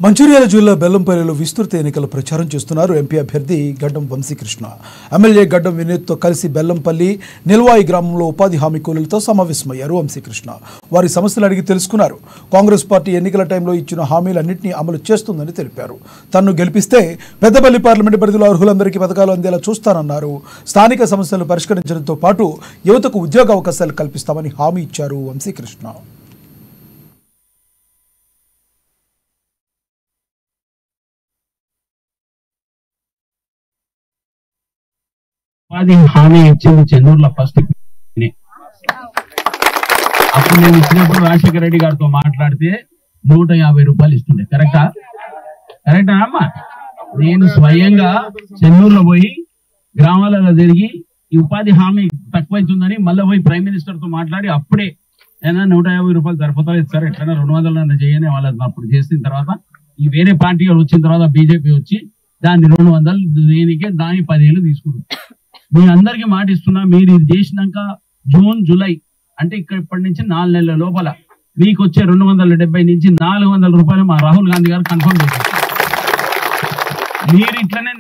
మంచిర్యాల జిల్లా బెల్లంపల్లిలో విస్తృత ఎన్నికల ప్రచారం చేస్తున్నారు ఎంపీ అభ్యర్థి గడ్డం వంశీకృష్ణ. ఎమ్మెల్యే గడ్డం వినోద్తో కలిసి బెల్లంపల్లి నిల్వాయి గ్రామంలో ఉపాధి హామీ కూలీలతో సమావేశమయ్యారు వంశీకృష్ణ. వారి సమస్యలు అడిగి తెలుసుకున్నారు. కాంగ్రెస్ పార్టీ ఎన్నికల టైంలో ఇచ్చిన హామీలన్నింటినీ అమలు చేస్తుందని తెలిపారు. తనను గెలిపిస్తే పెద్దపల్లి పార్లమెంటు పరిధిలో అర్హులందరికీ పథకాలు అందేలా చూస్తానన్నారు. స్థానిక సమస్యలను పరిష్కరించడంతో పాటు యువతకు ఉద్యోగ అవకాశాలు కల్పిస్తామని హామీ ఇచ్చారు వంశీకృష్ణ. ఉపాధి హామీ ఇచ్చింది చెన్నూరులో ఫస్ట్. అప్పుడు నేను ఇచ్చినప్పుడు రాజశేఖర రెడ్డి గారితో మాట్లాడితే 150 రూపాయలు ఇస్తుండే. కరెక్టా అమ్మా? నేను స్వయంగా చెన్నూరులో పోయి గ్రామాలలో తిరిగి ఈ ఉపాధి హామీ తక్కువైతుందని మళ్ళీ పోయి ప్రైమ్ మినిస్టర్ తో మాట్లాడి అప్పుడే అయినా 150 రూపాయలు సరిపోతలేదు సార్, ఎట్లైనా 200 చేయని వాళ్ళని అప్పుడు చేసిన తర్వాత ఈ వేరే పార్టీ వచ్చిన తర్వాత బీజేపీ వచ్చి దాన్ని 200 దేనికే దాని 10 ఏళ్ళు తీసుకుంటారు. మీ అందరికి మాట ఇస్తున్నా, మీరు ఇది చేసినాక జూన్ జూలై అంటే ఇప్పటి నుంచి 4 నెలల లోపల మీకు వచ్చే 270 నుంచి 400 రూపాయలు మా రాహుల్ గాంధీ గారు కన్ఫర్మ్ చేశారు. మీరు ఇట్లనే